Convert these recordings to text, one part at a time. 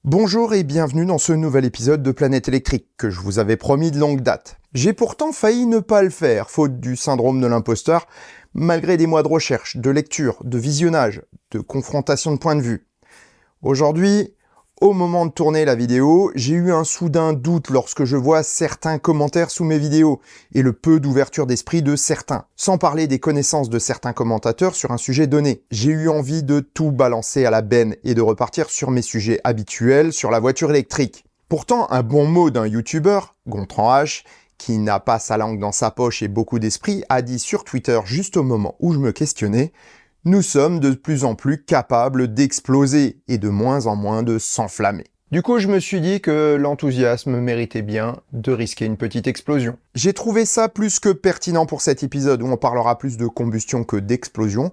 Bonjour et bienvenue dans ce nouvel épisode de Planète électrique que je vous avais promis de longue date. J'ai pourtant failli ne pas le faire, faute du syndrome de l'imposteur, malgré des mois de recherche, de lecture, de visionnage, de confrontation de points de vue. Aujourd'hui, au moment de tourner la vidéo, j'ai eu un soudain doute lorsque je vois certains commentaires sous mes vidéos et le peu d'ouverture d'esprit de certains, sans parler des connaissances de certains commentateurs sur un sujet donné. J'ai eu envie de tout balancer à la benne et de repartir sur mes sujets habituels sur la voiture électrique. Pourtant, un bon mot d'un youtubeur, Gontran H, qui n'a pas sa langue dans sa poche et beaucoup d'esprit, a dit sur Twitter juste au moment où je me questionnais: nous sommes de plus en plus capables d'exploser et de moins en moins de s'enflammer. Du coup, je me suis dit que l'enthousiasme méritait bien de risquer une petite explosion. J'ai trouvé ça plus que pertinent pour cet épisode où on parlera plus de combustion que d'explosion,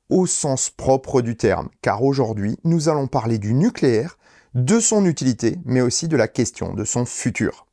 au sens propre du terme, car aujourd'hui, nous allons parler du nucléaire, de son utilité, mais aussi de la question de son futur.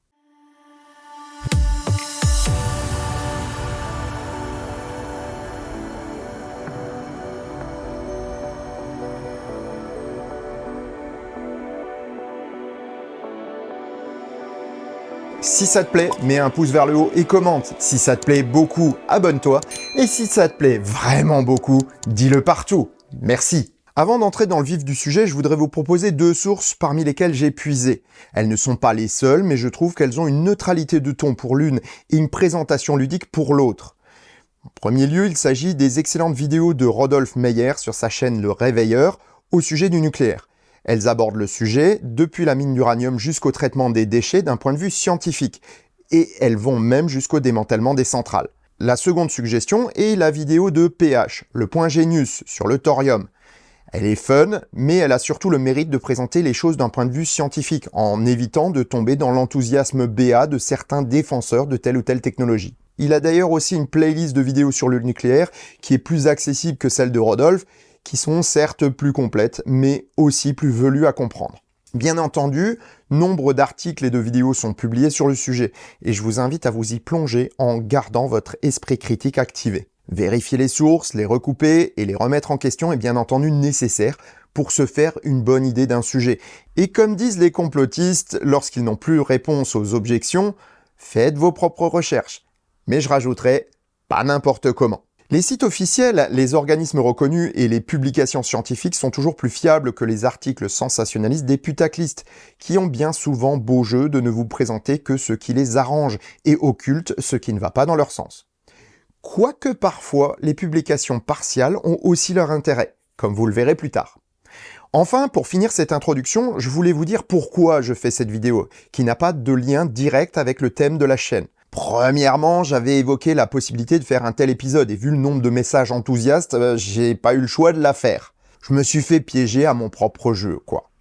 Si ça te plaît, mets un pouce vers le haut et commente. Si ça te plaît beaucoup, abonne-toi. Et si ça te plaît vraiment beaucoup, dis-le partout. Merci. Avant d'entrer dans le vif du sujet, je voudrais vous proposer deux sources parmi lesquelles j'ai puisé. Elles ne sont pas les seules, mais je trouve qu'elles ont une neutralité de ton pour l'une et une présentation ludique pour l'autre. En premier lieu, il s'agit des excellentes vidéos de Rodolphe Meyer sur sa chaîne Le Réveilleur au sujet du nucléaire. Elles abordent le sujet, depuis la mine d'uranium jusqu'au traitement des déchets d'un point de vue scientifique, et elles vont même jusqu'au démantèlement des centrales. La seconde suggestion est la vidéo de PH, le point Genius, sur le thorium. Elle est fun, mais elle a surtout le mérite de présenter les choses d'un point de vue scientifique, en évitant de tomber dans l'enthousiasme béat de certains défenseurs de telle ou telle technologie. Il a d'ailleurs aussi une playlist de vidéos sur le nucléaire qui est plus accessible que celle de Rodolphe, qui sont certes plus complètes, mais aussi plus velues à comprendre. Bien entendu, nombre d'articles et de vidéos sont publiés sur le sujet, et je vous invite à vous y plonger en gardant votre esprit critique activé. Vérifier les sources, les recouper et les remettre en question est bien entendu nécessaire pour se faire une bonne idée d'un sujet. Et comme disent les complotistes, lorsqu'ils n'ont plus réponse aux objections, faites vos propres recherches. Mais je rajouterai, pas n'importe comment. Les sites officiels, les organismes reconnus et les publications scientifiques sont toujours plus fiables que les articles sensationnalistes des putaclistes, qui ont bien souvent beau jeu de ne vous présenter que ce qui les arrange et occultent ce qui ne va pas dans leur sens. Quoique parfois, les publications partiales ont aussi leur intérêt, comme vous le verrez plus tard. Enfin, pour finir cette introduction, je voulais vous dire pourquoi je fais cette vidéo, qui n'a pas de lien direct avec le thème de la chaîne. Premièrement, j'avais évoqué la possibilité de faire un tel épisode et vu le nombre de messages enthousiastes, j'ai pas eu le choix de la faire. Je me suis fait piéger à mon propre jeu, quoi.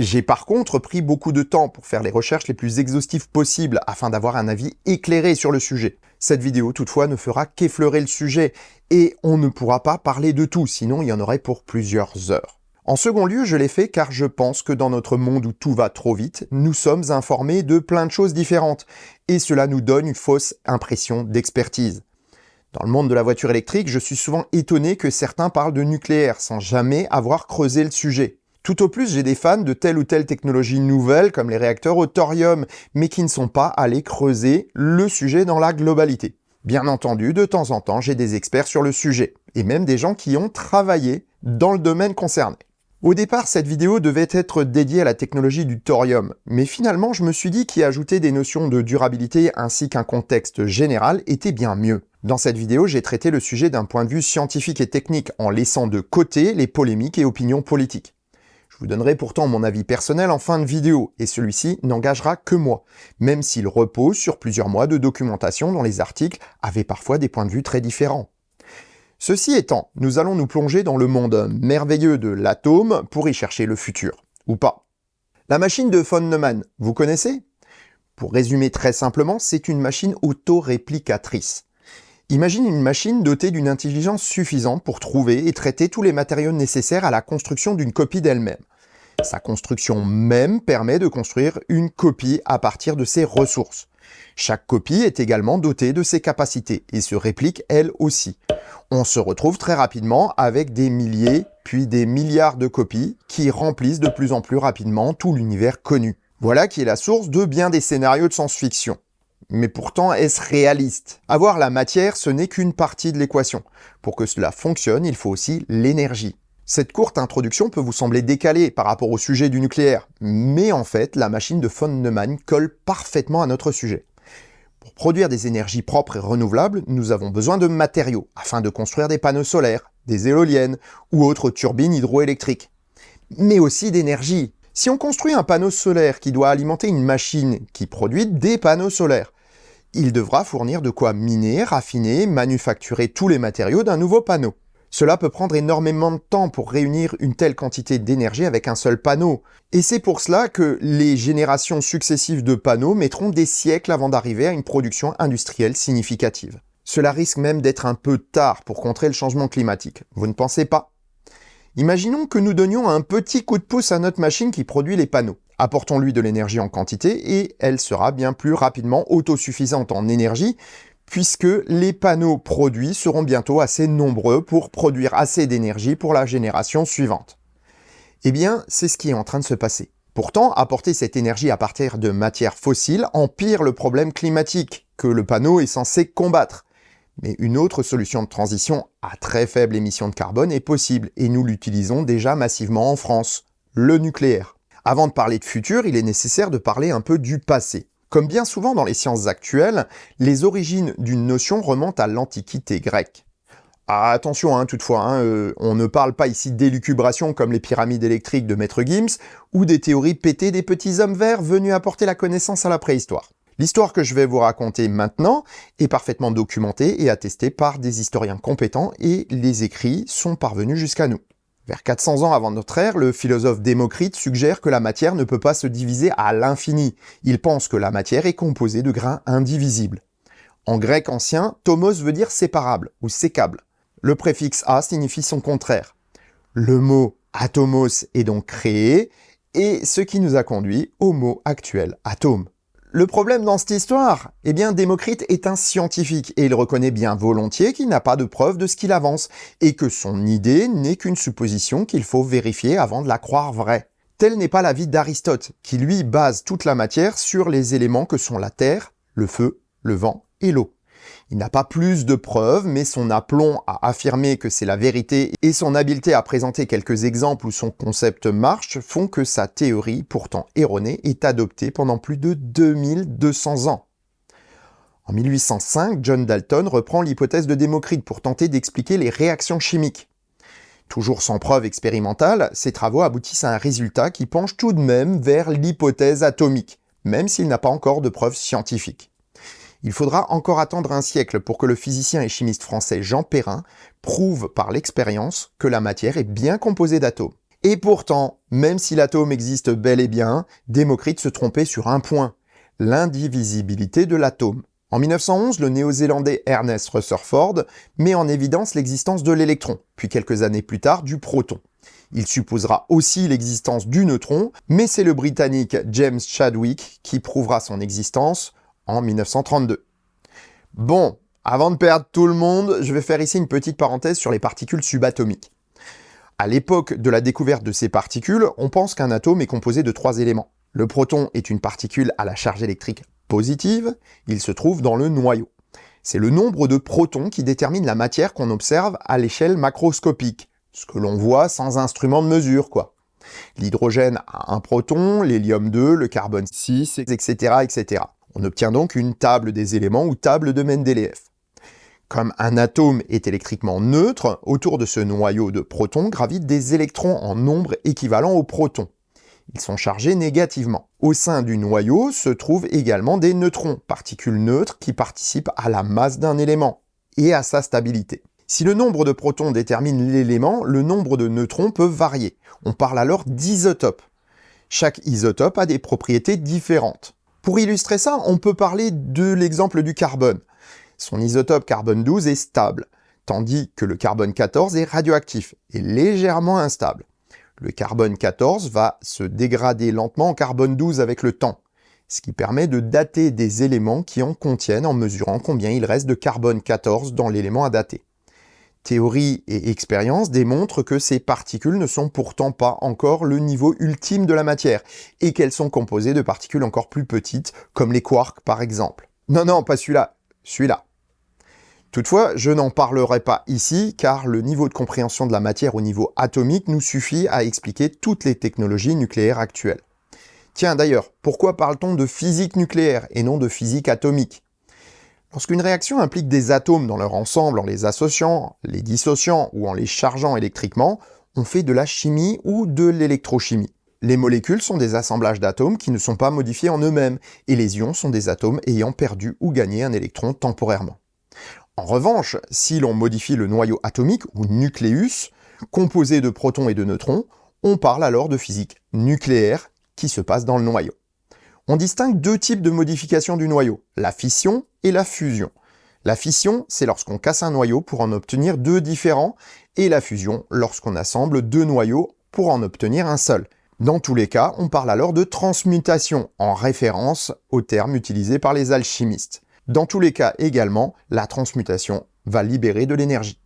J'ai par contre pris beaucoup de temps pour faire les recherches les plus exhaustives possibles afin d'avoir un avis éclairé sur le sujet. Cette vidéo toutefois ne fera qu'effleurer le sujet et on ne pourra pas parler de tout, sinon il y en aurait pour plusieurs heures. En second lieu, je l'ai fait car je pense que dans notre monde où tout va trop vite, nous sommes informés de plein de choses différentes, et cela nous donne une fausse impression d'expertise. Dans le monde de la voiture électrique, je suis souvent étonné que certains parlent de nucléaire sans jamais avoir creusé le sujet. Tout au plus, j'ai des fans de telle ou telle technologie nouvelle, comme les réacteurs au thorium, mais qui ne sont pas allés creuser le sujet dans la globalité. Bien entendu, de temps en temps, j'ai des experts sur le sujet, et même des gens qui ont travaillé dans le domaine concerné. Au départ, cette vidéo devait être dédiée à la technologie du thorium, mais finalement je me suis dit qu'y ajouter des notions de durabilité ainsi qu'un contexte général était bien mieux. Dans cette vidéo, j'ai traité le sujet d'un point de vue scientifique et technique en laissant de côté les polémiques et opinions politiques. Je vous donnerai pourtant mon avis personnel en fin de vidéo, et celui-ci n'engagera que moi, même s'il repose sur plusieurs mois de documentation dont les articles avaient parfois des points de vue très différents. Ceci étant, nous allons nous plonger dans le monde merveilleux de l'atome pour y chercher le futur. Ou pas. La machine de von Neumann, vous connaissez? Pour résumer très simplement, c'est une machine autoréplicatrice. Imagine une machine dotée d'une intelligence suffisante pour trouver et traiter tous les matériaux nécessaires à la construction d'une copie d'elle-même. Sa construction même permet de construire une copie à partir de ses ressources. Chaque copie est également dotée de ses capacités et se réplique elle aussi. On se retrouve très rapidement avec des milliers, puis des milliards de copies qui remplissent de plus en plus rapidement tout l'univers connu. Voilà qui est la source de bien des scénarios de science-fiction. Mais pourtant, est-ce réaliste? Avoir la matière, ce n'est qu'une partie de l'équation. Pour que cela fonctionne, il faut aussi l'énergie. Cette courte introduction peut vous sembler décalée par rapport au sujet du nucléaire, mais en fait, la machine de von Neumann colle parfaitement à notre sujet. Pour produire des énergies propres et renouvelables, nous avons besoin de matériaux, afin de construire des panneaux solaires, des éoliennes ou autres turbines hydroélectriques. Mais aussi d'énergie. Si on construit un panneau solaire qui doit alimenter une machine qui produit des panneaux solaires, il devra fournir de quoi miner, raffiner, manufacturer tous les matériaux d'un nouveau panneau. Cela peut prendre énormément de temps pour réunir une telle quantité d'énergie avec un seul panneau. Et c'est pour cela que les générations successives de panneaux mettront des siècles avant d'arriver à une production industrielle significative. Cela risque même d'être un peu tard pour contrer le changement climatique. Vous ne pensez pas? Imaginons que nous donnions un petit coup de pouce à notre machine qui produit les panneaux. Apportons-lui de l'énergie en quantité et elle sera bien plus rapidement autosuffisante en énergie, puisque les panneaux produits seront bientôt assez nombreux pour produire assez d'énergie pour la génération suivante. Eh bien, c'est ce qui est en train de se passer. Pourtant, apporter cette énergie à partir de matières fossiles empire le problème climatique que le panneau est censé combattre. Mais une autre solution de transition à très faible émission de carbone est possible, et nous l'utilisons déjà massivement en France, le nucléaire. Avant de parler de futur, il est nécessaire de parler un peu du passé. Comme bien souvent dans les sciences actuelles, les origines d'une notion remontent à l'Antiquité grecque. Ah, attention toutefois, on ne parle pas ici d'élucubration comme les pyramides électriques de Maître Gims, ou des théories pétées des petits hommes verts venus apporter la connaissance à la préhistoire. L'histoire que je vais vous raconter maintenant est parfaitement documentée et attestée par des historiens compétents et les écrits sont parvenus jusqu'à nous. Vers 400 ans avant notre ère, le philosophe Démocrite suggère que la matière ne peut pas se diviser à l'infini. Il pense que la matière est composée de grains indivisibles. En grec ancien, tomos veut dire séparable ou sécable. Le préfixe a signifie son contraire. Le mot atomos est donc créé, et ce qui nous a conduit au mot actuel atome. Le problème dans cette histoire, eh bien Démocrite est un scientifique et il reconnaît bien volontiers qu'il n'a pas de preuve de ce qu'il avance et que son idée n'est qu'une supposition qu'il faut vérifier avant de la croire vraie. Tel n'est pas l'avis d'Aristote, qui lui base toute la matière sur les éléments que sont la terre, le feu, le vent et l'eau. Il n'a pas plus de preuves, mais son aplomb à affirmer que c'est la vérité et son habileté à présenter quelques exemples où son concept marche font que sa théorie, pourtant erronée, est adoptée pendant plus de 2200 ans. En 1805, John Dalton reprend l'hypothèse de Démocrite pour tenter d'expliquer les réactions chimiques. Toujours sans preuve expérimentale, ses travaux aboutissent à un résultat qui penche tout de même vers l'hypothèse atomique, même s'il n'a pas encore de preuves scientifiques. Il faudra encore attendre un siècle pour que le physicien et chimiste français Jean Perrin prouve par l'expérience que la matière est bien composée d'atomes. Et pourtant, même si l'atome existe bel et bien, Démocrite se trompait sur un point, l'indivisibilité de l'atome. En 1911, le néo-zélandais Ernest Rutherford met en évidence l'existence de l'électron, puis quelques années plus tard du proton. Il supposera aussi l'existence du neutron, mais c'est le Britannique James Chadwick qui prouvera son existence en 1932. Bon, avant de perdre tout le monde, je vais faire ici une petite parenthèse sur les particules subatomiques. À l'époque de la découverte de ces particules, on pense qu'un atome est composé de 3 éléments. Le proton est une particule à la charge électrique positive, il se trouve dans le noyau. C'est le nombre de protons qui détermine la matière qu'on observe à l'échelle macroscopique, ce que l'on voit sans instrument de mesure, quoi. L'hydrogène a un proton, l'hélium 2, le carbone 6, etc., etc. On obtient donc une table des éléments ou table de Mendeleev. Comme un atome est électriquement neutre, autour de ce noyau de protons gravitent des électrons en nombre équivalent aux protons. Ils sont chargés négativement. Au sein du noyau se trouvent également des neutrons, particules neutres qui participent à la masse d'un élément et à sa stabilité. Si le nombre de protons détermine l'élément, le nombre de neutrons peut varier. On parle alors d'isotopes. Chaque isotope a des propriétés différentes. Pour illustrer ça, on peut parler de l'exemple du carbone. Son isotope carbone 12 est stable, tandis que le carbone 14 est radioactif et légèrement instable. Le carbone 14 va se dégrader lentement en carbone 12 avec le temps, ce qui permet de dater des éléments qui en contiennent en mesurant combien il reste de carbone 14 dans l'élément à dater. Théorie et expérience démontrent que ces particules ne sont pourtant pas encore le niveau ultime de la matière, et qu'elles sont composées de particules encore plus petites, comme les quarks par exemple. Non, pas celui-là, celui-là. Toutefois, je n'en parlerai pas ici, car le niveau de compréhension de la matière au niveau atomique nous suffit à expliquer toutes les technologies nucléaires actuelles. Tiens d'ailleurs, pourquoi parle-t-on de physique nucléaire et non de physique atomique ? Lorsqu'une réaction implique des atomes dans leur ensemble en les associant, les dissociant ou en les chargeant électriquement, on fait de la chimie ou de l'électrochimie. Les molécules sont des assemblages d'atomes qui ne sont pas modifiés en eux-mêmes, et les ions sont des atomes ayant perdu ou gagné un électron temporairement. En revanche, si l'on modifie le noyau atomique ou nucléus, composé de protons et de neutrons, on parle alors de physique nucléaire qui se passe dans le noyau. On distingue deux types de modification du noyau, la fission et la fusion. La fission, c'est lorsqu'on casse un noyau pour en obtenir deux différents, et la fusion, lorsqu'on assemble deux noyaux pour en obtenir un seul. Dans tous les cas, on parle alors de transmutation, en référence au terme utilisé par les alchimistes. Dans tous les cas également, la transmutation va libérer de l'énergie.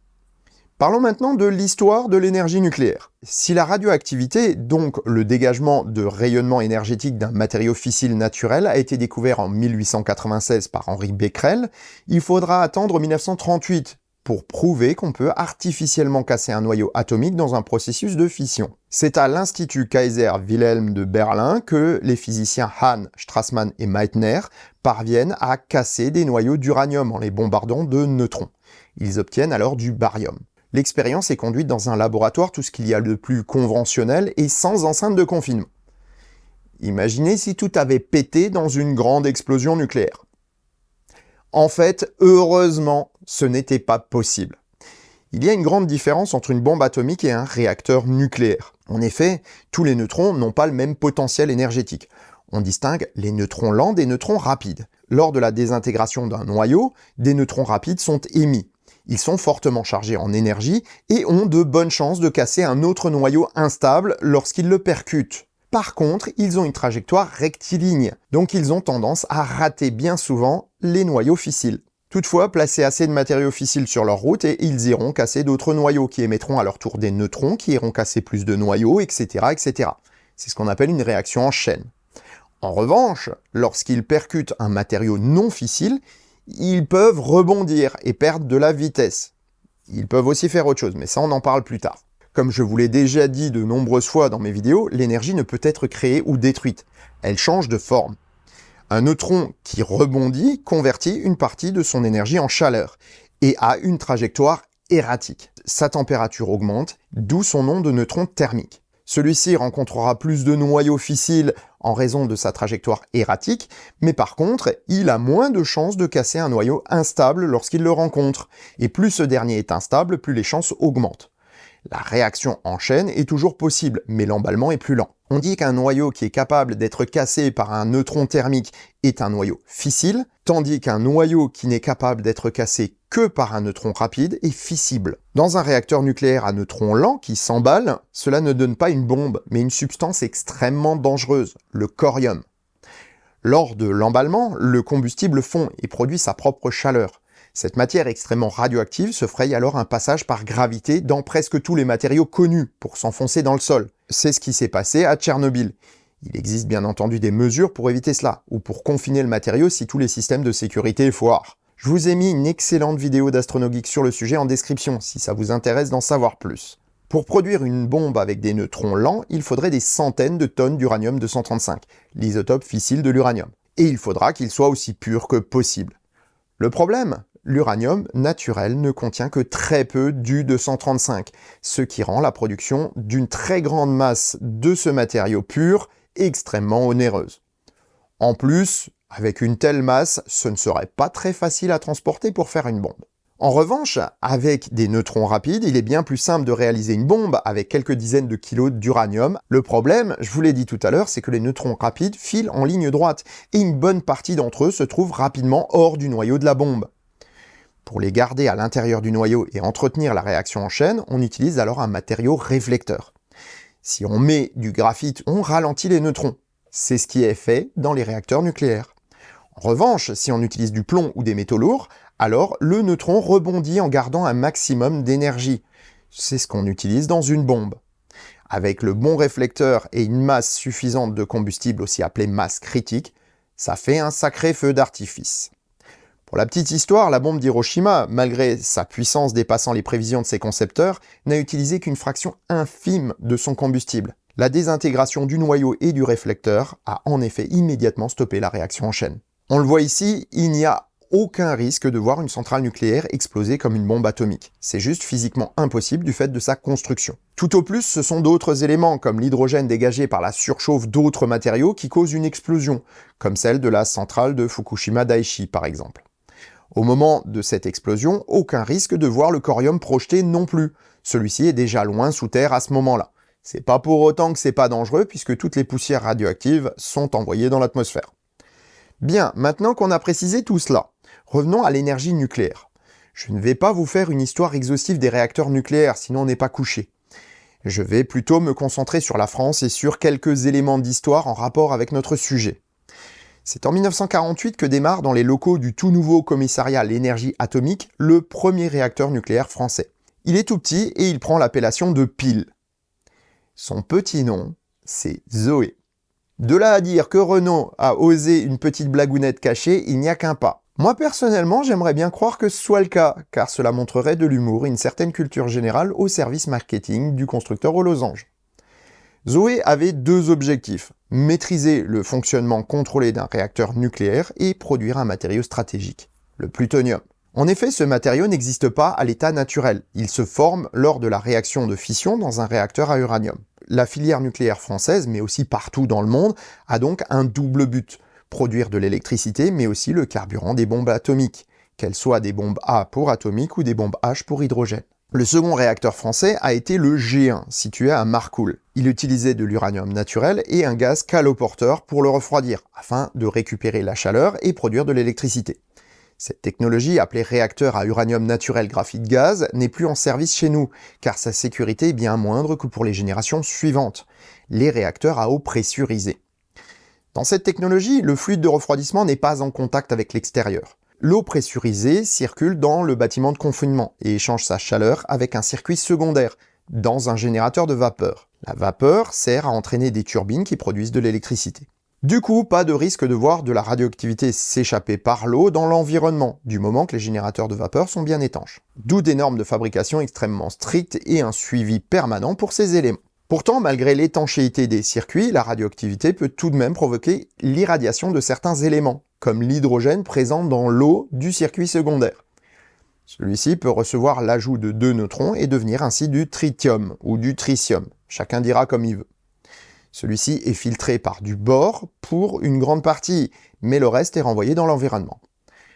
Parlons maintenant de l'histoire de l'énergie nucléaire. Si la radioactivité, donc le dégagement de rayonnement énergétique d'un matériau fissile naturel, a été découvert en 1896 par Henri Becquerel, il faudra attendre 1938 pour prouver qu'on peut artificiellement casser un noyau atomique dans un processus de fission. C'est à l'Institut Kaiser Wilhelm de Berlin que les physiciens Hahn, Strassmann et Meitner parviennent à casser des noyaux d'uranium en les bombardant de neutrons. Ils obtiennent alors du baryum. L'expérience est conduite dans un laboratoire, tout ce qu'il y a de plus conventionnel et sans enceinte de confinement. Imaginez si tout avait pété dans une grande explosion nucléaire. En fait, heureusement, ce n'était pas possible. Il y a une grande différence entre une bombe atomique et un réacteur nucléaire. En effet, tous les neutrons n'ont pas le même potentiel énergétique. On distingue les neutrons lents des neutrons rapides. Lors de la désintégration d'un noyau, des neutrons rapides sont émis. Ils sont fortement chargés en énergie et ont de bonnes chances de casser un autre noyau instable lorsqu'ils le percutent. Par contre, ils ont une trajectoire rectiligne, donc ils ont tendance à rater bien souvent les noyaux fissiles. Toutefois, placez assez de matériaux fissiles sur leur route et ils iront casser d'autres noyaux qui émettront à leur tour des neutrons qui iront casser plus de noyaux, etc. etc. C'est ce qu'on appelle une réaction en chaîne. En revanche, lorsqu'ils percutent un matériau non fissile, ils peuvent rebondir et perdre de la vitesse. Ils peuvent aussi faire autre chose, mais ça on en parle plus tard. Comme je vous l'ai déjà dit de nombreuses fois dans mes vidéos, l'énergie ne peut être créée ou détruite. Elle change de forme. Un neutron qui rebondit convertit une partie de son énergie en chaleur et a une trajectoire erratique. Sa température augmente, d'où son nom de neutron thermique. Celui-ci rencontrera plus de noyaux fissiles en raison de sa trajectoire erratique, mais par contre, il a moins de chances de casser un noyau instable lorsqu'il le rencontre, et plus ce dernier est instable, plus les chances augmentent. La réaction en chaîne est toujours possible, mais l'emballement est plus lent. On dit qu'un noyau qui est capable d'être cassé par un neutron thermique est un noyau fissile, tandis qu'un noyau qui n'est capable d'être cassé que par un neutron rapide est fissible. Dans un réacteur nucléaire à neutrons lents qui s'emballe, cela ne donne pas une bombe, mais une substance extrêmement dangereuse, le corium. Lors de l'emballement, le combustible fond et produit sa propre chaleur. Cette matière extrêmement radioactive se fraye alors un passage par gravité dans presque tous les matériaux connus pour s'enfoncer dans le sol. C'est ce qui s'est passé à Tchernobyl. Il existe bien entendu des mesures pour éviter cela, ou pour confiner le matériau si tous les systèmes de sécurité foirent. Je vous ai mis une excellente vidéo d'AstronoGeek sur le sujet en description, si ça vous intéresse d'en savoir plus. Pour produire une bombe avec des neutrons lents, il faudrait des centaines de tonnes d'uranium-235, l'isotope fissile de l'uranium. Et il faudra qu'il soit aussi pur que possible. Le problème ? L'uranium naturel ne contient que très peu d'U-235, ce qui rend la production d'une très grande masse de ce matériau pur extrêmement onéreuse. En plus, avec une telle masse, ce ne serait pas très facile à transporter pour faire une bombe. En revanche, avec des neutrons rapides, il est bien plus simple de réaliser une bombe avec quelques dizaines de kilos d'uranium. Le problème, je vous l'ai dit tout à l'heure, c'est que les neutrons rapides filent en ligne droite, et une bonne partie d'entre eux se trouve rapidement hors du noyau de la bombe. Pour les garder à l'intérieur du noyau et entretenir la réaction en chaîne, on utilise alors un matériau réflecteur. Si on met du graphite, on ralentit les neutrons. C'est ce qui est fait dans les réacteurs nucléaires. En revanche, si on utilise du plomb ou des métaux lourds, alors le neutron rebondit en gardant un maximum d'énergie. C'est ce qu'on utilise dans une bombe. Avec le bon réflecteur et une masse suffisante de combustible, aussi appelée masse critique, ça fait un sacré feu d'artifice. Pour la petite histoire, la bombe d'Hiroshima, malgré sa puissance dépassant les prévisions de ses concepteurs, n'a utilisé qu'une fraction infime de son combustible. La désintégration du noyau et du réflecteur a en effet immédiatement stoppé la réaction en chaîne. On le voit ici, il n'y a aucun risque de voir une centrale nucléaire exploser comme une bombe atomique. C'est juste physiquement impossible du fait de sa construction. Tout au plus, ce sont d'autres éléments, comme l'hydrogène dégagé par la surchauffe d'autres matériaux qui causent une explosion, comme celle de la centrale de Fukushima Daiichi par exemple. Au moment de cette explosion, aucun risque de voir le corium projeté non plus. Celui-ci est déjà loin sous terre à ce moment-là. C'est pas pour autant que c'est pas dangereux, puisque toutes les poussières radioactives sont envoyées dans l'atmosphère. Bien, maintenant qu'on a précisé tout cela, revenons à l'énergie nucléaire. Je ne vais pas vous faire une histoire exhaustive des réacteurs nucléaires, sinon on n'est pas couché. Je vais plutôt me concentrer sur la France et sur quelques éléments d'histoire en rapport avec notre sujet. C'est en 1948 que démarre dans les locaux du tout nouveau commissariat à l'énergie atomique le premier réacteur nucléaire français. Il est tout petit et il prend l'appellation de Pile. Son petit nom, c'est Zoé. De là à dire que Renault a osé une petite blagounette cachée, il n'y a qu'un pas. Moi personnellement, j'aimerais bien croire que ce soit le cas, car cela montrerait de l'humour et une certaine culture générale au service marketing du constructeur aux losanges. Zoé avait deux objectifs, maîtriser le fonctionnement contrôlé d'un réacteur nucléaire et produire un matériau stratégique, le plutonium. En effet, ce matériau n'existe pas à l'état naturel, il se forme lors de la réaction de fission dans un réacteur à uranium. La filière nucléaire française, mais aussi partout dans le monde, a donc un double but, produire de l'électricité, mais aussi le carburant des bombes atomiques, qu'elles soient des bombes A pour atomique ou des bombes H pour hydrogène. Le second réacteur français a été le G1, situé à Marcoule. Il utilisait de l'uranium naturel et un gaz caloporteur pour le refroidir, afin de récupérer la chaleur et produire de l'électricité. Cette technologie, appelée réacteur à uranium naturel graphite gaz, n'est plus en service chez nous, car sa sécurité est bien moindre que pour les générations suivantes, les réacteurs à eau pressurisée. Dans cette technologie, le fluide de refroidissement n'est pas en contact avec l'extérieur. L'eau pressurisée circule dans le bâtiment de confinement et échange sa chaleur avec un circuit secondaire, dans un générateur de vapeur. La vapeur sert à entraîner des turbines qui produisent de l'électricité. Du coup, pas de risque de voir de la radioactivité s'échapper par l'eau dans l'environnement, du moment que les générateurs de vapeur sont bien étanches. D'où des normes de fabrication extrêmement strictes et un suivi permanent pour ces éléments. Pourtant, malgré l'étanchéité des circuits, la radioactivité peut tout de même provoquer l'irradiation de certains éléments, comme l'hydrogène présent dans l'eau du circuit secondaire. Celui-ci peut recevoir l'ajout de 2 neutrons et devenir ainsi du tritium ou du tritium, chacun dira comme il veut. Celui-ci est filtré par du bore pour une grande partie, mais le reste est renvoyé dans l'environnement.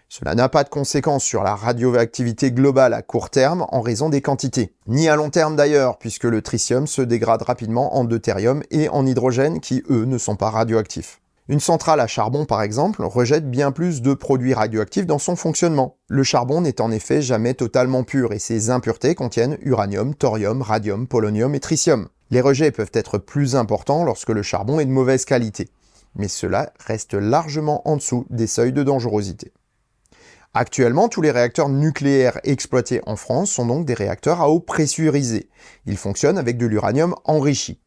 Cela n'a pas de conséquences sur la radioactivité globale à court terme en raison des quantités, ni à long terme d'ailleurs, puisque le tritium se dégrade rapidement en deutérium et en hydrogène qui, eux, ne sont pas radioactifs. Une centrale à charbon, par exemple, rejette bien plus de produits radioactifs dans son fonctionnement. Le charbon n'est en effet jamais totalement pur et ses impuretés contiennent uranium, thorium, radium, polonium et tritium. Les rejets peuvent être plus importants lorsque le charbon est de mauvaise qualité, mais cela reste largement en dessous des seuils de dangerosité. Actuellement, tous les réacteurs nucléaires exploités en France sont donc des réacteurs à eau pressurisée. Ils fonctionnent avec de l'uranium enrichi.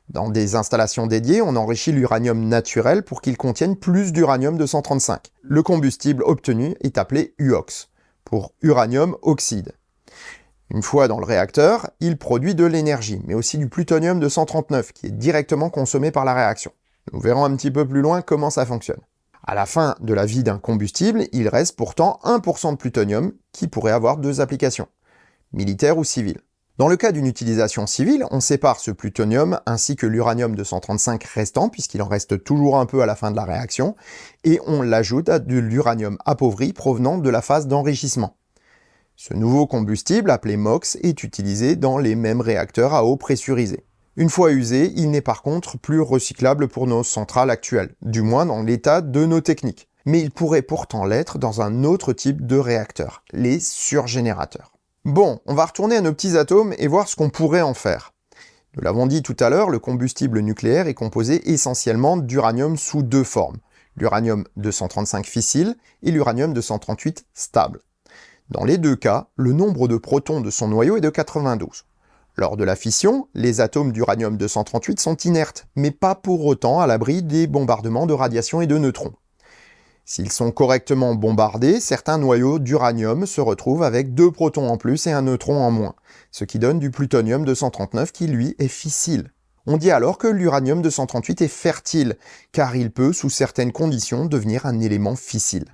Dans des installations dédiées, on enrichit l'uranium naturel pour qu'il contienne plus d'uranium-235. Le combustible obtenu est appelé UOX, pour uranium oxyde. Une fois dans le réacteur, il produit de l'énergie, mais aussi du plutonium-239, qui est directement consommé par la réaction. Nous verrons un petit peu plus loin comment ça fonctionne. À la fin de la vie d'un combustible, il reste pourtant 1% de plutonium qui pourrait avoir deux applications, militaire ou civile. Dans le cas d'une utilisation civile, on sépare ce plutonium ainsi que l'uranium-235 restant, puisqu'il en reste toujours un peu à la fin de la réaction, et on l'ajoute à de l'uranium appauvri provenant de la phase d'enrichissement. Ce nouveau combustible, appelé MOX, est utilisé dans les mêmes réacteurs à eau pressurisée. Une fois usé, il n'est par contre plus recyclable pour nos centrales actuelles, du moins dans l'état de nos techniques. Mais il pourrait pourtant l'être dans un autre type de réacteur, les surgénérateurs. Bon, on va retourner à nos petits atomes et voir ce qu'on pourrait en faire. Nous l'avons dit tout à l'heure, le combustible nucléaire est composé essentiellement d'uranium sous deux formes, l'uranium 235 fissile et l'uranium 238 stable. Dans les deux cas, le nombre de protons de son noyau est de 92. Lors de la fission, les atomes d'uranium 238 sont inertes, mais pas pour autant à l'abri des bombardements de radiation et de neutrons. S'ils sont correctement bombardés, certains noyaux d'uranium se retrouvent avec 2 protons en plus et un neutron en moins, ce qui donne du plutonium 239 qui lui est fissile. On dit alors que l'uranium 238 est fertile, car il peut, sous certaines conditions, devenir un élément fissile.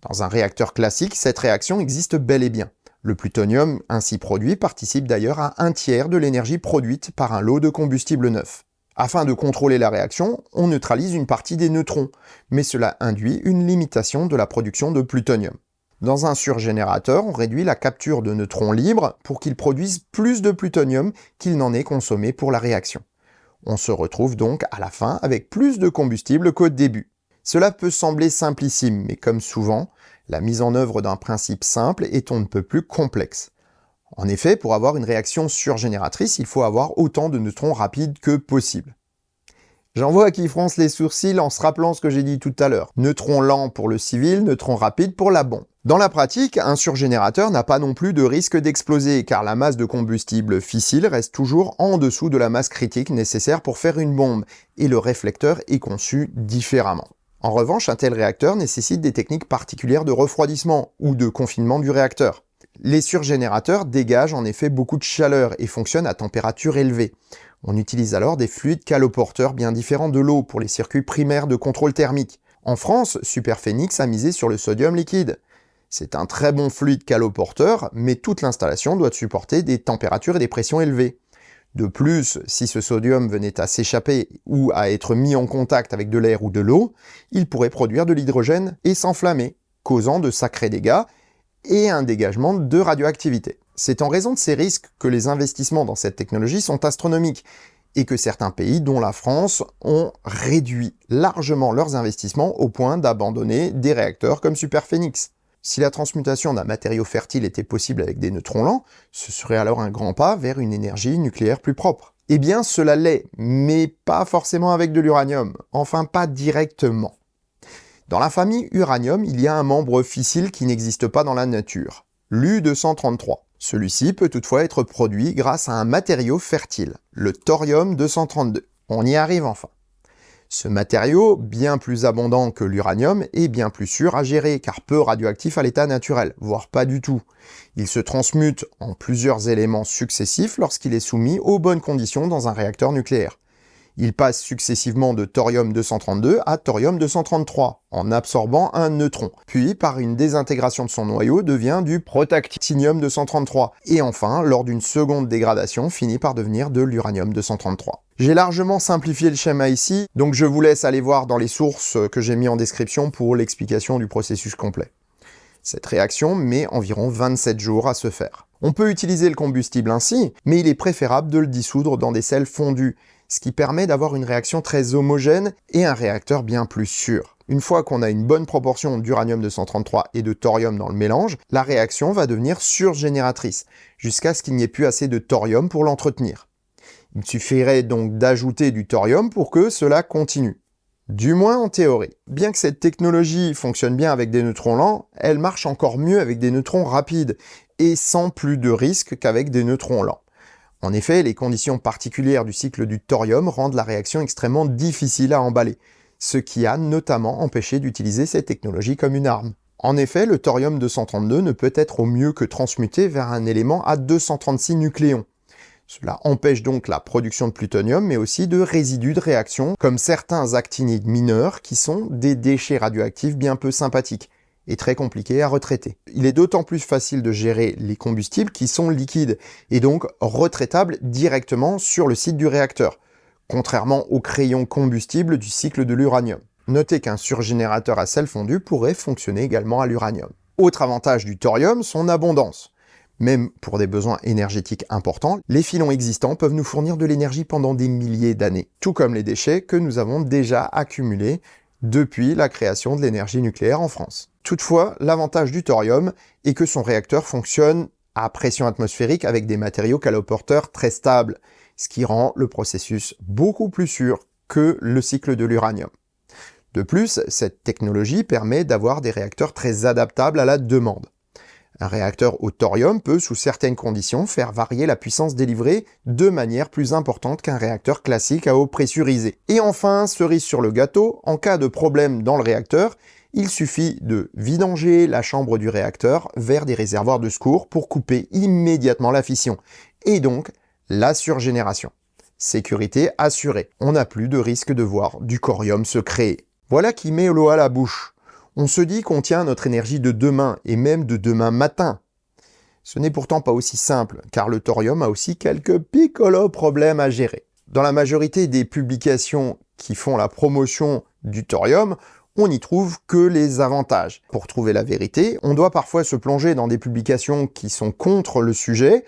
Dans un réacteur classique, cette réaction existe bel et bien. Le plutonium ainsi produit participe d'ailleurs à 1/3 de l'énergie produite par un lot de combustible neuf. Afin de contrôler la réaction, on neutralise une partie des neutrons, mais cela induit une limitation de la production de plutonium. Dans un surgénérateur, on réduit la capture de neutrons libres pour qu'ils produisent plus de plutonium qu'il n'en est consommé pour la réaction. On se retrouve donc à la fin avec plus de combustible qu'au début. Cela peut sembler simplissime, mais comme souvent, la mise en œuvre d'un principe simple est on ne peut plus complexe. En effet, pour avoir une réaction surgénératrice, il faut avoir autant de neutrons rapides que possible. J'en vois qui froncent les sourcils en se rappelant ce que j'ai dit tout à l'heure. Neutrons lents pour le civil, neutrons rapides pour la bombe. Dans la pratique, un surgénérateur n'a pas non plus de risque d'exploser, car la masse de combustible fissile reste toujours en dessous de la masse critique nécessaire pour faire une bombe, et le réflecteur est conçu différemment. En revanche, un tel réacteur nécessite des techniques particulières de refroidissement ou de confinement du réacteur. Les surgénérateurs dégagent en effet beaucoup de chaleur et fonctionnent à température élevée. On utilise alors des fluides caloporteurs bien différents de l'eau pour les circuits primaires de contrôle thermique. En France, Superphénix a misé sur le sodium liquide. C'est un très bon fluide caloporteur, mais toute l'installation doit supporter des températures et des pressions élevées. De plus, si ce sodium venait à s'échapper ou à être mis en contact avec de l'air ou de l'eau, il pourrait produire de l'hydrogène et s'enflammer, causant de sacrés dégâts et un dégagement de radioactivité. C'est en raison de ces risques que les investissements dans cette technologie sont astronomiques et que certains pays, dont la France, ont réduit largement leurs investissements au point d'abandonner des réacteurs comme Superphénix. Si la transmutation d'un matériau fertile était possible avec des neutrons lents, ce serait alors un grand pas vers une énergie nucléaire plus propre. Eh bien, cela l'est, mais pas forcément avec de l'uranium, enfin pas directement. Dans la famille uranium, il y a un membre fissile qui n'existe pas dans la nature, l'U-233. Celui-ci peut toutefois être produit grâce à un matériau fertile, le thorium-232. On y arrive enfin. Ce matériau, bien plus abondant que l'uranium, est bien plus sûr à gérer, car peu radioactif à l'état naturel, voire pas du tout. Il se transmute en plusieurs éléments successifs lorsqu'il est soumis aux bonnes conditions dans un réacteur nucléaire. Il passe successivement de thorium-232 à thorium-233, en absorbant un neutron. Puis, par une désintégration de son noyau, devient du protactinium-233. Et enfin, lors d'une seconde dégradation, finit par devenir de l'uranium-233. J'ai largement simplifié le schéma ici, donc je vous laisse aller voir dans les sources que j'ai mis en description pour l'explication du processus complet. Cette réaction met environ 27 jours à se faire. On peut utiliser le combustible ainsi, mais il est préférable de le dissoudre dans des sels fondus, ce qui permet d'avoir une réaction très homogène et un réacteur bien plus sûr. Une fois qu'on a une bonne proportion d'uranium-233 et de thorium dans le mélange, la réaction va devenir surgénératrice, jusqu'à ce qu'il n'y ait plus assez de thorium pour l'entretenir. Il suffirait donc d'ajouter du thorium pour que cela continue. Du moins en théorie. Bien que cette technologie fonctionne bien avec des neutrons lents, elle marche encore mieux avec des neutrons rapides, et sans plus de risques qu'avec des neutrons lents. En effet, les conditions particulières du cycle du thorium rendent la réaction extrêmement difficile à emballer, ce qui a notamment empêché d'utiliser cette technologie comme une arme. En effet, le thorium-232 ne peut être au mieux que transmuté vers un élément à 236 nucléons. Cela empêche donc la production de plutonium, mais aussi de résidus de réaction, comme certains actinides mineurs, qui sont des déchets radioactifs bien peu sympathiques, et très compliqués à retraiter. Il est d'autant plus facile de gérer les combustibles qui sont liquides, et donc retraitables directement sur le site du réacteur, contrairement aux crayons combustibles du cycle de l'uranium. Notez qu'un surgénérateur à sel fondu pourrait fonctionner également à l'uranium. Autre avantage du thorium, son abondance. Même pour des besoins énergétiques importants, les filons existants peuvent nous fournir de l'énergie pendant des milliers d'années, tout comme les déchets que nous avons déjà accumulés depuis la création de l'énergie nucléaire en France. Toutefois, l'avantage du thorium est que son réacteur fonctionne à pression atmosphérique avec des matériaux caloporteurs très stables, ce qui rend le processus beaucoup plus sûr que le cycle de l'uranium. De plus, cette technologie permet d'avoir des réacteurs très adaptables à la demande. Un réacteur au thorium peut, sous certaines conditions, faire varier la puissance délivrée de manière plus importante qu'un réacteur classique à eau pressurisée. Et enfin, cerise sur le gâteau, en cas de problème dans le réacteur, il suffit de vidanger la chambre du réacteur vers des réservoirs de secours pour couper immédiatement la fission, et donc la surgénération. Sécurité assurée, on n'a plus de risque de voir du corium se créer. Voilà qui met l'eau à la bouche. On se dit qu'on tient notre énergie de demain, et même de demain matin. Ce n'est pourtant pas aussi simple, car le thorium a aussi quelques piccolo problèmes à gérer. Dans la majorité des publications qui font la promotion du thorium, on n'y trouve que les avantages. Pour trouver la vérité, on doit parfois se plonger dans des publications qui sont contre le sujet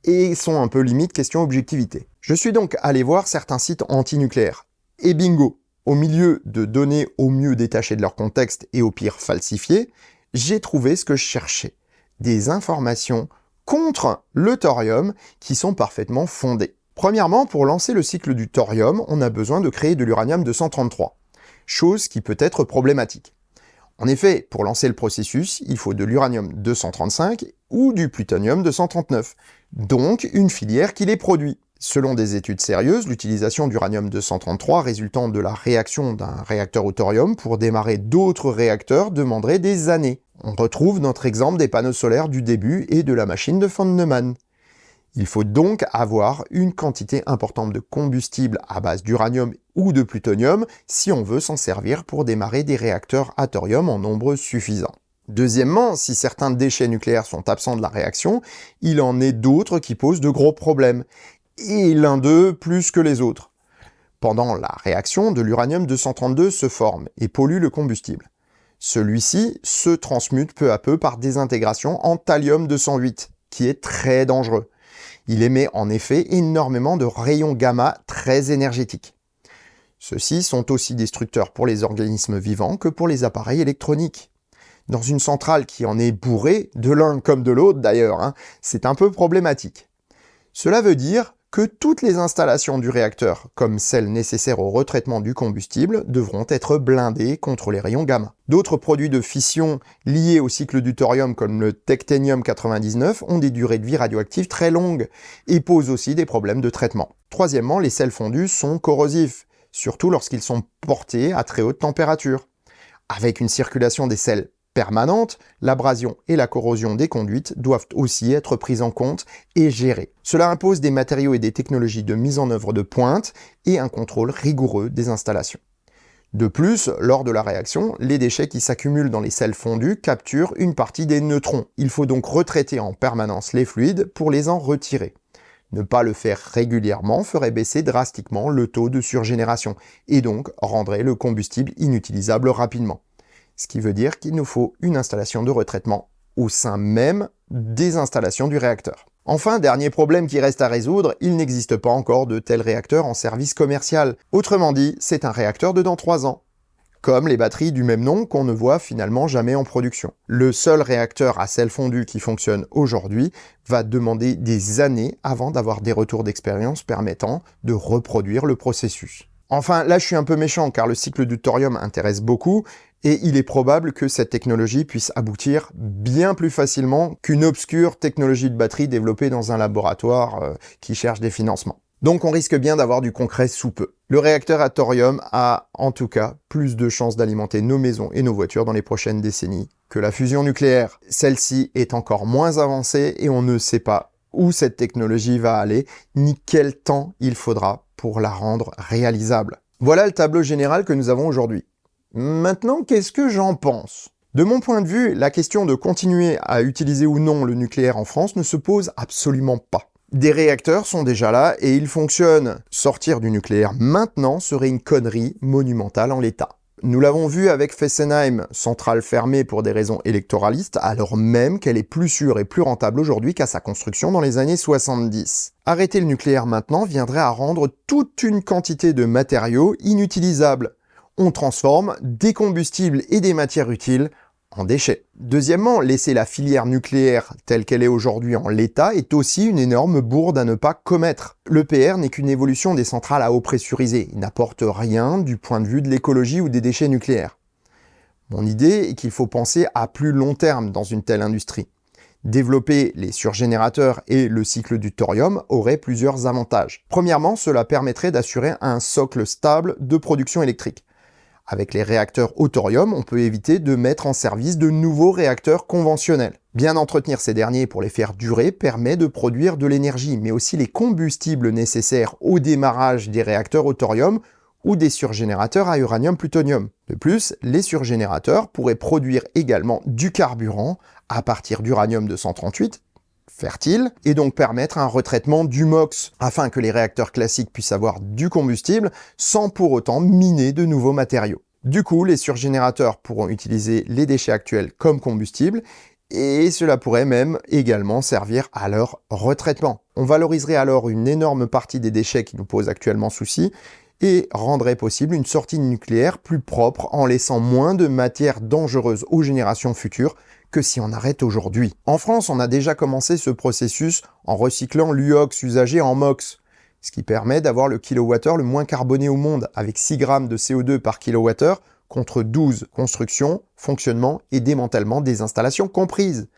et sont un peu limite question objectivité. Je suis donc allé voir certains sites anti-nucléaires. Et bingo! Au milieu de données au mieux détachées de leur contexte et au pire falsifiées, j'ai trouvé ce que je cherchais. Des informations contre le thorium qui sont parfaitement fondées. Premièrement, pour lancer le cycle du thorium, on a besoin de créer de l'uranium-233, chose qui peut être problématique. En effet, pour lancer le processus, il faut de l'uranium-235 ou du plutonium-239, donc une filière qui les produit. Selon des études sérieuses, l'utilisation d'uranium-233 résultant de la réaction d'un réacteur au thorium pour démarrer d'autres réacteurs demanderait des années. On retrouve notre exemple des panneaux solaires du début et de la machine de von Neumann. Il faut donc avoir une quantité importante de combustible à base d'uranium ou de plutonium si on veut s'en servir pour démarrer des réacteurs à thorium en nombre suffisant. Deuxièmement, si certains déchets nucléaires sont absents de la réaction, il en est d'autres qui posent de gros problèmes, et l'un d'eux plus que les autres. Pendant la réaction, de l'uranium-232 se forme et pollue le combustible. Celui-ci se transmute peu à peu par désintégration en thallium-208, qui est très dangereux. Il émet en effet énormément de rayons gamma très énergétiques. Ceux-ci sont aussi destructeurs pour les organismes vivants que pour les appareils électroniques. Dans une centrale qui en est bourrée, de l'un comme de l'autre d'ailleurs, c'est un peu problématique. Cela veut dire que toutes les installations du réacteur, comme celles nécessaires au retraitement du combustible, devront être blindées contre les rayons gamma. D'autres produits de fission liés au cycle du thorium, comme le Technetium 99, ont des durées de vie radioactives très longues et posent aussi des problèmes de traitement. Troisièmement, les sels fondus sont corrosifs, surtout lorsqu'ils sont portés à très haute température. Avec une circulation des sels permanente, l'abrasion et la corrosion des conduites doivent aussi être prises en compte et gérées. Cela impose des matériaux et des technologies de mise en œuvre de pointe et un contrôle rigoureux des installations. De plus, lors de la réaction, les déchets qui s'accumulent dans les sels fondus capturent une partie des neutrons. Il faut donc retraiter en permanence les fluides pour les en retirer. Ne pas le faire régulièrement ferait baisser drastiquement le taux de surgénération et donc rendrait le combustible inutilisable rapidement. Ce qui veut dire qu'il nous faut une installation de retraitement au sein même des installations du réacteur. Enfin, dernier problème qui reste à résoudre, il n'existe pas encore de tel réacteur en service commercial. Autrement dit, c'est un réacteur de dans 3 ans. Comme les batteries du même nom qu'on ne voit finalement jamais en production. Le seul réacteur à sel fondu qui fonctionne aujourd'hui va demander des années avant d'avoir des retours d'expérience permettant de reproduire le processus. Enfin, là je suis un peu méchant car le cycle du thorium intéresse beaucoup et il est probable que cette technologie puisse aboutir bien plus facilement qu'une obscure technologie de batterie développée dans un laboratoire qui cherche des financements. Donc on risque bien d'avoir du concret sous peu. Le réacteur à thorium a en tout cas plus de chances d'alimenter nos maisons et nos voitures dans les prochaines décennies que la fusion nucléaire. Celle-ci est encore moins avancée et on ne sait pas où cette technologie va aller, ni quel temps il faudra pour la rendre réalisable. Voilà le tableau général que nous avons aujourd'hui. Maintenant, qu'est-ce que j'en pense ? De mon point de vue, la question de continuer à utiliser ou non le nucléaire en France ne se pose absolument pas. Des réacteurs sont déjà là et ils fonctionnent. Sortir du nucléaire maintenant serait une connerie monumentale en l'état. Nous l'avons vu avec Fessenheim, centrale fermée pour des raisons électoralistes, alors même qu'elle est plus sûre et plus rentable aujourd'hui qu'à sa construction dans les années 70. Arrêter le nucléaire maintenant viendrait à rendre toute une quantité de matériaux inutilisables. On transforme des combustibles et des matières utiles en déchets. Deuxièmement, laisser la filière nucléaire telle qu'elle est aujourd'hui en l'état est aussi une énorme bourde à ne pas commettre. L'EPR n'est qu'une évolution des centrales à eau pressurisée. Il n'apporte rien du point de vue de l'écologie ou des déchets nucléaires. Mon idée est qu'il faut penser à plus long terme dans une telle industrie. Développer les surgénérateurs et le cycle du thorium aurait plusieurs avantages. Premièrement, cela permettrait d'assurer un socle stable de production électrique. Avec les réacteurs au thorium, on peut éviter de mettre en service de nouveaux réacteurs conventionnels. Bien entretenir ces derniers pour les faire durer permet de produire de l'énergie, mais aussi les combustibles nécessaires au démarrage des réacteurs au thorium ou des surgénérateurs à uranium-plutonium. De plus, les surgénérateurs pourraient produire également du carburant à partir d'uranium-238, fertile, et donc permettre un retraitement du MOX, afin que les réacteurs classiques puissent avoir du combustible sans pour autant miner de nouveaux matériaux. Du coup, les surgénérateurs pourront utiliser les déchets actuels comme combustible, et cela pourrait même également servir à leur retraitement. On valoriserait alors une énorme partie des déchets qui nous posent actuellement souci, et rendrait possible une sortie nucléaire plus propre en laissant moins de matières dangereuses aux générations futures que si on arrête aujourd'hui. En France, on a déjà commencé ce processus en recyclant l'UOX usagé en MOX, ce qui permet d'avoir le kilowattheure le moins carboné au monde, avec 6 grammes de CO2 par kilowattheure contre 12 construction, fonctionnement et démantèlement des installations comprises.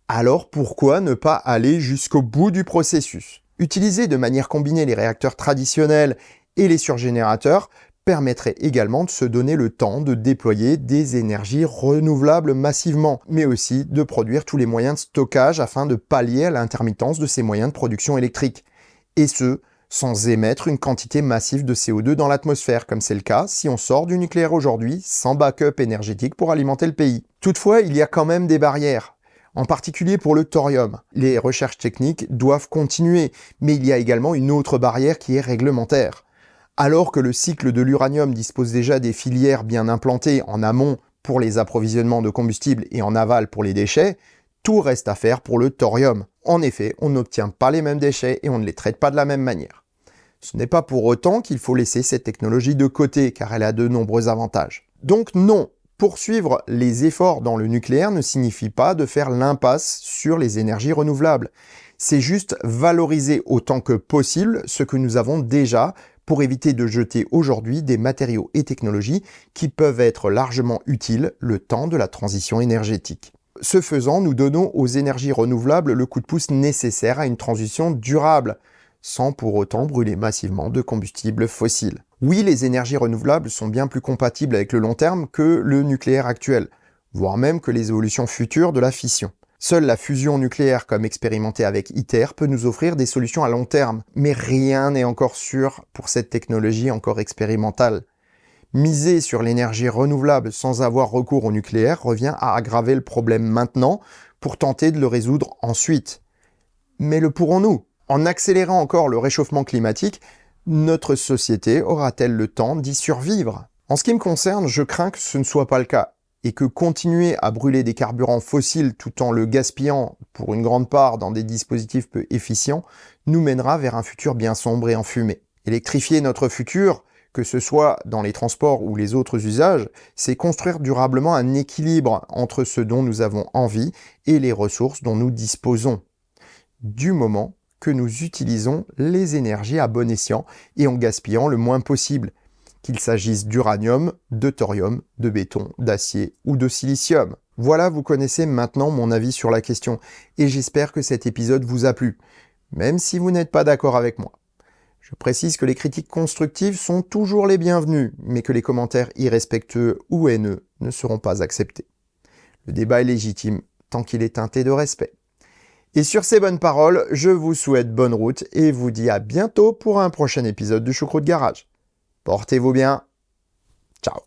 Alors pourquoi ne pas aller jusqu'au bout du processus? Utiliser de manière combinée les réacteurs traditionnels et les surgénérateurs permettrait également de se donner le temps de déployer des énergies renouvelables massivement, mais aussi de produire tous les moyens de stockage afin de pallier à l'intermittence de ces moyens de production électrique. Et ce, sans émettre une quantité massive de CO2 dans l'atmosphère, comme c'est le cas si on sort du nucléaire aujourd'hui, sans backup énergétique pour alimenter le pays. Toutefois, il y a quand même des barrières. En particulier pour le thorium. Les recherches techniques doivent continuer, mais il y a également une autre barrière qui est réglementaire. Alors que le cycle de l'uranium dispose déjà des filières bien implantées en amont pour les approvisionnements de combustible et en aval pour les déchets, tout reste à faire pour le thorium. En effet, on n'obtient pas les mêmes déchets et on ne les traite pas de la même manière. Ce n'est pas pour autant qu'il faut laisser cette technologie de côté, car elle a de nombreux avantages. Donc non, poursuivre les efforts dans le nucléaire ne signifie pas de faire l'impasse sur les énergies renouvelables. C'est juste valoriser autant que possible ce que nous avons déjà, pour éviter de jeter aujourd'hui des matériaux et technologies qui peuvent être largement utiles le temps de la transition énergétique. Ce faisant, nous donnons aux énergies renouvelables le coup de pouce nécessaire à une transition durable, sans pour autant brûler massivement de combustibles fossiles. Oui, les énergies renouvelables sont bien plus compatibles avec le long terme que le nucléaire actuel, voire même que les évolutions futures de la fission. Seule la fusion nucléaire, comme expérimentée avec ITER, peut nous offrir des solutions à long terme. Mais rien n'est encore sûr pour cette technologie encore expérimentale. Miser sur l'énergie renouvelable sans avoir recours au nucléaire revient à aggraver le problème maintenant pour tenter de le résoudre ensuite. Mais le pourrons-nous? En accélérant encore le réchauffement climatique, notre société aura-t-elle le temps d'y survivre? En ce qui me concerne, je crains que ce ne soit pas le cas, et que continuer à brûler des carburants fossiles tout en le gaspillant pour une grande part dans des dispositifs peu efficients nous mènera vers un futur bien sombre et enfumé. Électrifier notre futur, que ce soit dans les transports ou les autres usages, c'est construire durablement un équilibre entre ce dont nous avons envie et les ressources dont nous disposons, du moment que nous utilisons les énergies à bon escient et en gaspillant le moins possible, qu'il s'agisse d'uranium, de thorium, de béton, d'acier ou de silicium. Voilà, vous connaissez maintenant mon avis sur la question, et j'espère que cet épisode vous a plu, même si vous n'êtes pas d'accord avec moi. Je précise que les critiques constructives sont toujours les bienvenues, mais que les commentaires irrespectueux ou haineux ne seront pas acceptés. Le débat est légitime, tant qu'il est teinté de respect. Et sur ces bonnes paroles, je vous souhaite bonne route et vous dis à bientôt pour un prochain épisode du Choucroute Garage. Portez-vous bien. Ciao.